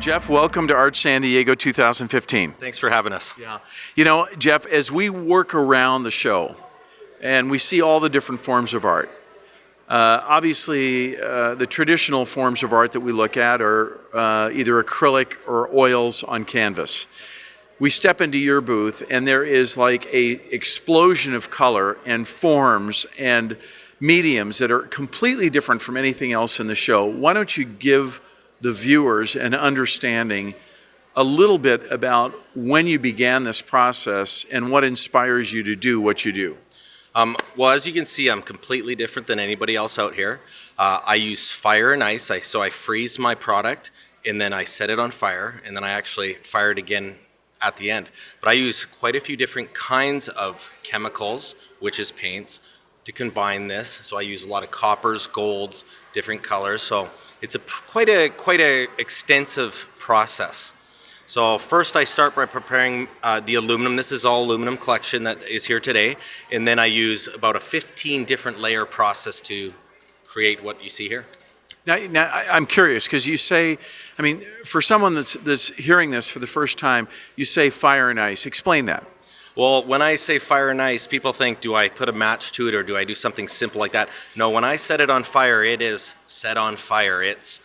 Jeff, welcome to Art San Diego 2015. Thanks for having us. Yeah. You know, Jeff, as we work around the show and we see all the different forms of art, obviously the traditional forms of art that we look at are either acrylic or oils on canvas. We step into your booth and there is like a explosion of color and forms and mediums that are completely different from anything else in the show. Why don't you give the viewers an understanding a little bit about when you began this process and what inspires you to do what you do? Well, as you can see, I'm completely different than anybody else out here. I use fire and ice, so I freeze my product and then I set it on fire and then I actually fire it again at the end. But I use quite a few different kinds of chemicals, which is paints, to combine this. So I use a lot of coppers, golds, different colors. So it's quite a extensive process. So first I start by preparing the aluminum. This is all aluminum collection that is here today. And then I use about a 15 different layer process to create what you see here. Now I'm curious because you say, I mean, for someone that's hearing this for the first time, you say fire and ice. Explain that. Well, when I say fire and ice, people think, do I put a match to it or do I do something simple like that? No, when I set it on fire, it is set on fire. It's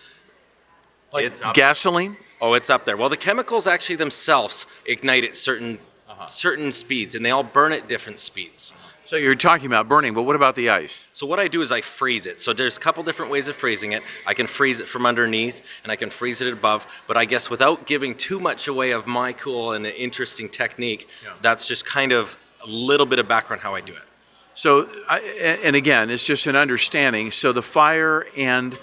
gasoline? Oh, it's up there. Well, the chemicals actually themselves ignite at certain speeds, and they all burn at different speeds. So you're talking about burning, but what about the ice? So what I do is I freeze it. So there's a couple different ways of freezing it. I can freeze it from underneath, and I can freeze it above. But I guess without giving too much away of my cool and interesting technique, that's just kind of a little bit of background how I do it. So, and again, it's just an understanding. So the fire and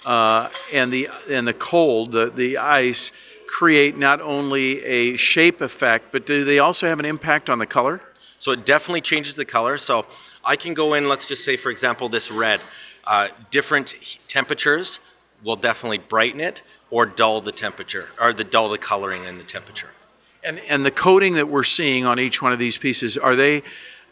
the cold, the ice, create not only a shape effect, but do they also have an impact on the color? So it definitely changes the color. So I can go in, let's just say, for example, this red. Different temperatures will definitely brighten it or dull the temperature, or dull the coloring and the temperature. And the coating that we're seeing on each one of these pieces, are they,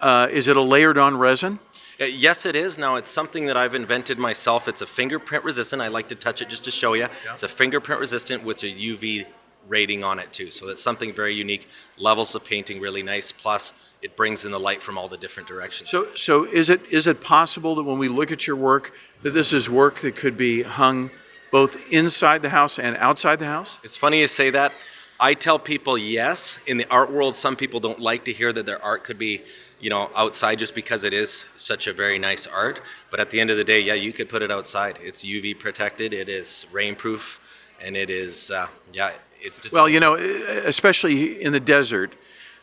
is it a layered on resin? Yes, it is. Now, it's something that I've invented myself. It's a fingerprint resistant. I like to touch it just to show you. Yeah. It's a fingerprint resistant with a UV rating on it too. So that's something very unique, levels the painting really nice, plus it brings in the light from all the different directions. So is it possible that when we look at your work, that this is work that could be hung both inside the house and outside the house? It's funny you say that. I tell people yes. In the art world, some people don't like to hear that their art could be, you know, outside just because it is such a very nice art. But at the end of the day, yeah, you could put it outside. It's UV protected, it is rainproof, and it is, it's just... Well, you know, especially in the desert,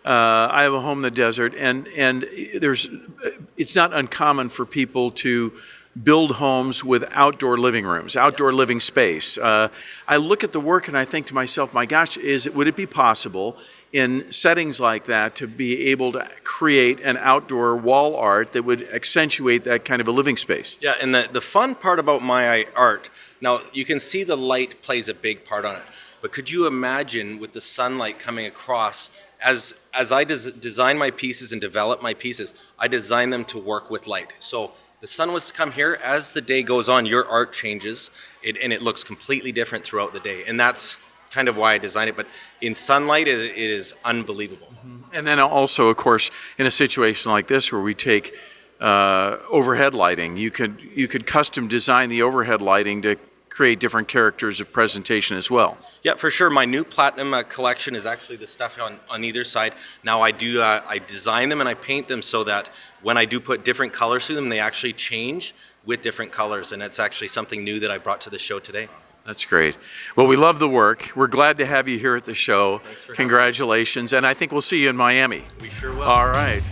I have a home in the desert, and it's not uncommon for people to build homes with outdoor living rooms, outdoor living space. I look at the work and I think to myself, my gosh, would it be possible in settings like that to be able to create an outdoor wall art that would accentuate that kind of a living space? Yeah, and the fun part about my art, now you can see the light plays a big part on it, but could you imagine with the sunlight coming across, as I design my pieces and develop my pieces, I design them to work with light. So the sun was to come here, as the day goes on, your art changes, and it looks completely different throughout the day. And that's kind of why I designed it. But in sunlight, it is unbelievable. Mm-hmm. And then also, of course, in a situation like this where we take overhead lighting, you could custom design the overhead lighting to create different characters of presentation as well. Yeah, for sure. My new platinum collection is actually the stuff on either side. Now I design them and I paint them so that when I do put different colors to them, they actually change with different colors, and that's actually something new that I brought to the show today. That's great. Well, we love the work. We're glad to have you here at the show. Thanks for Congratulations, and I think we'll see you in Miami. We sure will. All right.